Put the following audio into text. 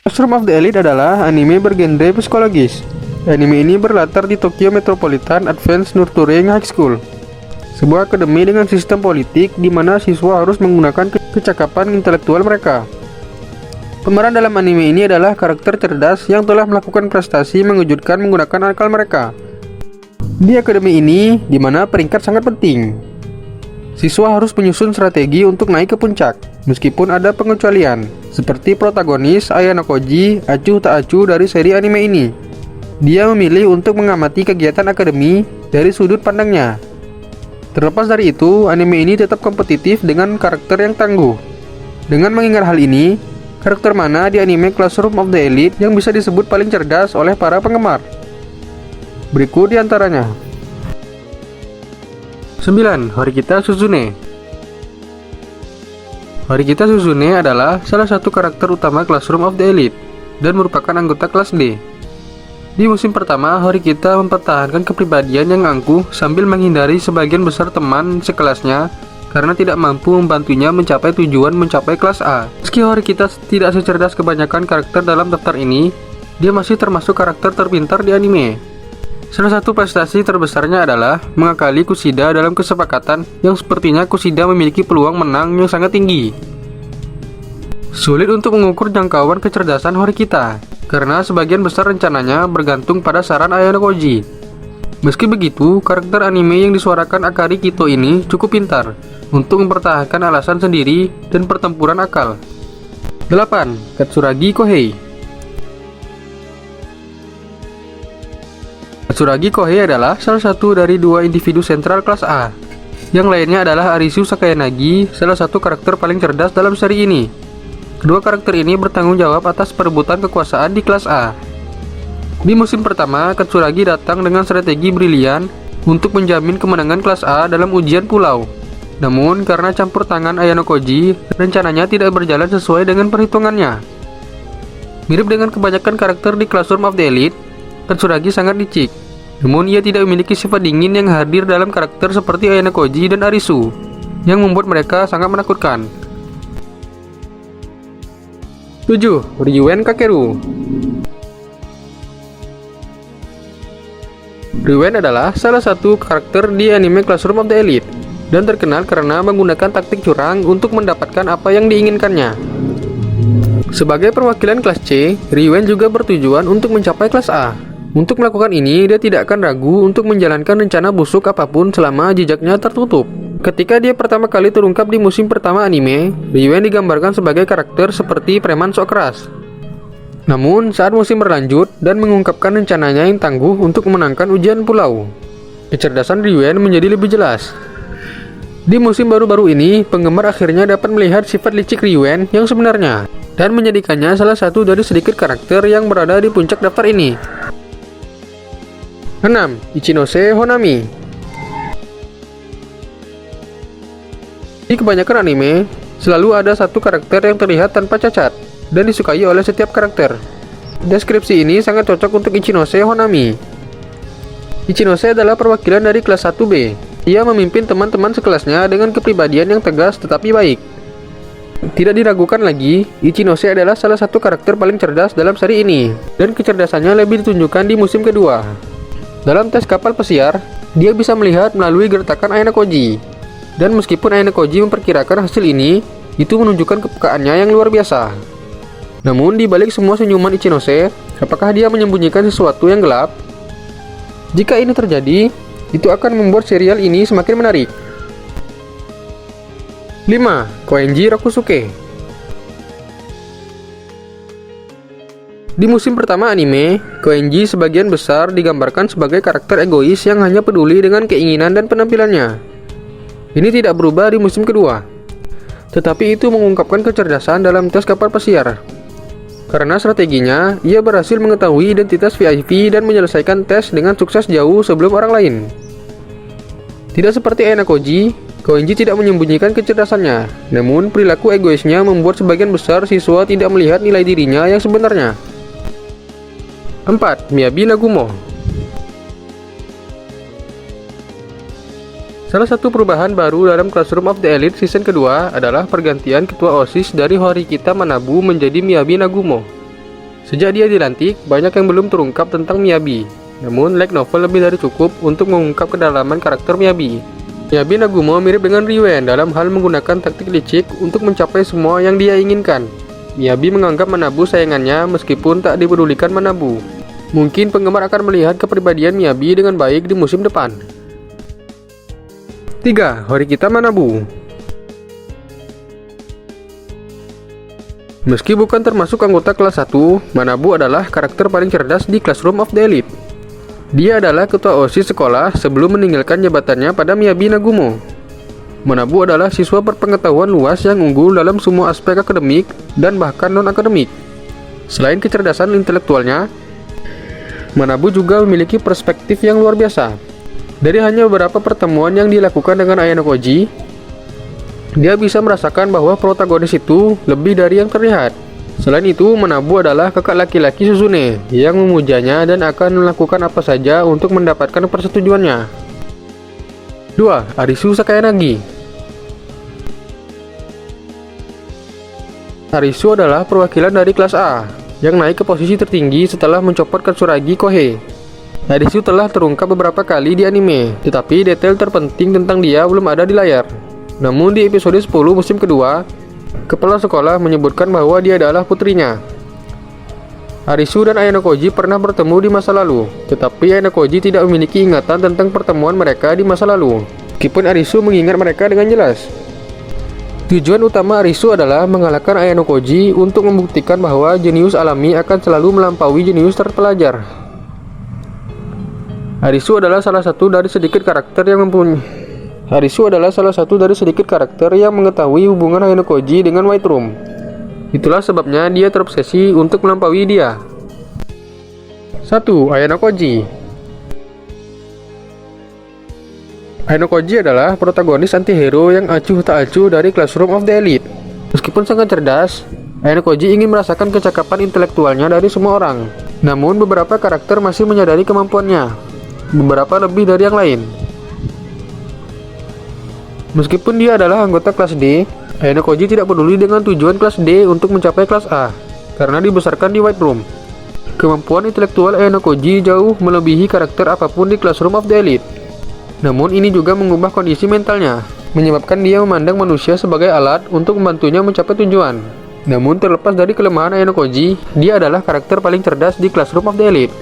Classroom of the Elite adalah anime bergenre psikologis. Anime ini berlatar di Tokyo Metropolitan Advanced Nurturing High School, sebuah akademi dengan sistem politik di mana siswa harus menggunakan kecakapan intelektual mereka. Pemeran dalam anime ini adalah karakter cerdas yang telah melakukan prestasi mengejutkan menggunakan akal mereka. Di akademi ini, di mana peringkat sangat penting, siswa harus menyusun strategi untuk naik ke puncak, meskipun ada pengecualian, seperti protagonis Ayano Koji, acuh tak acuh dari seri anime ini. Dia memilih untuk mengamati kegiatan akademi dari sudut pandangnya. Terlepas dari itu, anime ini tetap kompetitif dengan karakter yang tangguh. Dengan mengingat hal ini, karakter mana di anime Classroom of the Elite yang bisa disebut paling cerdas oleh para penggemar? Berikut diantaranya. 9. Horikita Suzune. Horikita Suzune adalah salah satu karakter utama Classroom of the Elite dan merupakan anggota kelas D. Di musim pertama, Horikita mempertahankan kepribadian yang angkuh sambil menghindari sebagian besar teman sekelasnya karena tidak mampu membantunya mencapai tujuan mencapai kelas A. Meski Horikita tidak secerdas kebanyakan karakter dalam daftar ini, dia masih termasuk karakter terpintar di anime. Salah satu prestasi terbesarnya adalah mengakali Kushida dalam kesepakatan yang sepertinya Kushida memiliki peluang menang yang sangat tinggi. Sulit untuk mengukur jangkauan kecerdasan Horikita, karena sebagian besar rencananya bergantung pada saran Ayano Koji. Meski begitu, karakter anime yang disuarakan Akari Kito ini cukup pintar untuk mempertahankan alasan sendiri dan pertempuran akal. 8. Katsuragi Kohei. Katsuragi Kohei adalah salah satu dari dua individu sentral kelas A. Yang lainnya adalah Arisu Sakayanagi, salah satu karakter paling cerdas dalam seri ini. Kedua karakter ini bertanggung jawab atas perebutan kekuasaan di kelas A. Di musim pertama, Katsuragi datang dengan strategi brilian untuk menjamin kemenangan kelas A dalam ujian pulau. Namun, karena campur tangan Ayano Koji, rencananya tidak berjalan sesuai dengan perhitungannya. Mirip dengan kebanyakan karakter di Classroom of the Elite, Katsuragi sangat licik. Namun ia tidak memiliki sifat dingin yang hadir dalam karakter seperti Ayano Koji dan Arisu, yang membuat mereka sangat menakutkan. 7. Ryuen Kakeru. Ryuen adalah salah satu karakter di anime Classroom of the Elite dan terkenal karena menggunakan taktik curang untuk mendapatkan apa yang diinginkannya. Sebagai perwakilan kelas C, Ryuen juga bertujuan untuk mencapai kelas A. Untuk melakukan ini, dia tidak akan ragu untuk menjalankan rencana busuk apapun selama jejaknya tertutup. Ketika dia pertama kali terungkap di musim pertama anime, Ryuen digambarkan sebagai karakter seperti preman sok keras. Namun, saat musim berlanjut dan mengungkapkan rencananya yang tangguh untuk memenangkan ujian pulau, kecerdasan Ryuen menjadi lebih jelas. Di musim baru-baru ini, penggemar akhirnya dapat melihat sifat licik Ryuen yang sebenarnya, dan menjadikannya salah satu dari sedikit karakter yang berada di puncak daftar ini. 6. Ichinose Honami. Di kebanyakan anime, selalu ada satu karakter yang terlihat tanpa cacat dan disukai oleh setiap karakter. Deskripsi ini sangat cocok untuk Ichinose Honami. Ichinose adalah perwakilan dari kelas 1B. Ia memimpin teman-teman sekelasnya dengan kepribadian yang tegas tetapi baik. Tidak diragukan lagi, Ichinose adalah salah satu karakter paling cerdas dalam seri ini, dan kecerdasannya lebih ditunjukkan di musim kedua. Dalam tes kapal pesiar, dia bisa melihat melalui gertakan Ayano Koji. Dan meskipun Ayano Koji memperkirakan hasil ini, itu menunjukkan kepekaannya yang luar biasa. Namun di balik semua senyuman Ichinose, apakah dia menyembunyikan sesuatu yang gelap? Jika ini terjadi, itu akan membuat serial ini semakin menarik. 5. Koenji Rokusuke. Di musim pertama anime, Koenji sebagian besar digambarkan sebagai karakter egois yang hanya peduli dengan keinginan dan penampilannya. Ini tidak berubah di musim kedua, tetapi itu mengungkapkan kecerdasan dalam tes kapal pesiar. Karena strateginya, ia berhasil mengetahui identitas VIP dan menyelesaikan tes dengan sukses jauh sebelum orang lain. Tidak seperti Ayano Koji, Koenji tidak menyembunyikan kecerdasannya, namun perilaku egoisnya membuat sebagian besar siswa tidak melihat nilai dirinya yang sebenarnya. 4. Miyabi Nagumo. Salah satu perubahan baru dalam Classroom of the Elite season kedua adalah pergantian ketua OSIS dari Horikita Manabu menjadi Miyabi Nagumo. Sejak dia dilantik, banyak yang belum terungkap tentang Miyabi. Namun, light novel lebih dari cukup untuk mengungkap kedalaman karakter Miyabi. Miyabi Nagumo mirip dengan Ryuen dalam hal menggunakan taktik licik untuk mencapai semua yang dia inginkan. Miyabi menganggap Manabu sayangannya meskipun tak dipedulikan Manabu. Mungkin penggemar akan melihat kepribadian Miyabi dengan baik di musim depan. 3. Horikita Manabu. Meski bukan termasuk anggota kelas 1, Manabu adalah karakter paling cerdas di Classroom of the Elite. Dia adalah ketua OSIS sekolah sebelum meninggalkan jabatannya pada Miyabi Nagumo. Manabu adalah siswa berpengetahuan luas yang unggul dalam semua aspek akademik dan bahkan non-akademik. Selain kecerdasan intelektualnya, Manabu juga memiliki perspektif yang luar biasa. Dari hanya beberapa pertemuan yang dilakukan dengan Ayano Koji, dia bisa merasakan bahwa protagonis itu lebih dari yang terlihat. Selain itu, Manabu adalah kakak laki-laki Suzune yang memujanya dan akan melakukan apa saja untuk mendapatkan persetujuannya. 2. Arisu Sakayanagi. Arisu adalah perwakilan dari kelas A yang naik ke posisi tertinggi setelah mencopot Katsuragi Kohei. Arisu telah terungkap beberapa kali di anime, tetapi detail terpenting tentang dia belum ada di layar. Namun di episode 10 musim kedua, kepala sekolah menyebutkan bahwa dia adalah putrinya. Arisu dan Ayano Koji pernah bertemu di masa lalu, tetapi Ayano Koji tidak memiliki ingatan tentang pertemuan mereka di masa lalu, meskipun Arisu mengingat mereka dengan jelas. Tujuan utama Arisu adalah mengalahkan Ayano Koji untuk membuktikan bahwa jenius alami akan selalu melampaui jenius terpelajar. Arisu adalah salah satu dari sedikit karakter yang mengetahui hubungan Ayano Koji dengan White Room. Itulah sebabnya dia terobsesi untuk melampaui dia. 1. Ayano Koji. Ayano Koji adalah protagonis anti-hero yang acuh tak acuh dari Classroom of the Elite. Meskipun sangat cerdas, Ayano Koji ingin merasakan kecakapan intelektualnya dari semua orang. Namun beberapa karakter masih menyadari kemampuannya, beberapa lebih dari yang lain. Meskipun dia adalah anggota kelas D, Ayano Koji tidak peduli dengan tujuan kelas D untuk mencapai kelas A, karena dibesarkan di White Room. Kemampuan intelektual Ayano Koji jauh melebihi karakter apapun di Classroom of the Elite. Namun ini juga mengubah kondisi mentalnya, menyebabkan dia memandang manusia sebagai alat untuk membantunya mencapai tujuan. Namun terlepas dari kelemahan Ayano Koji, dia adalah karakter paling cerdas di Classroom of the Elite.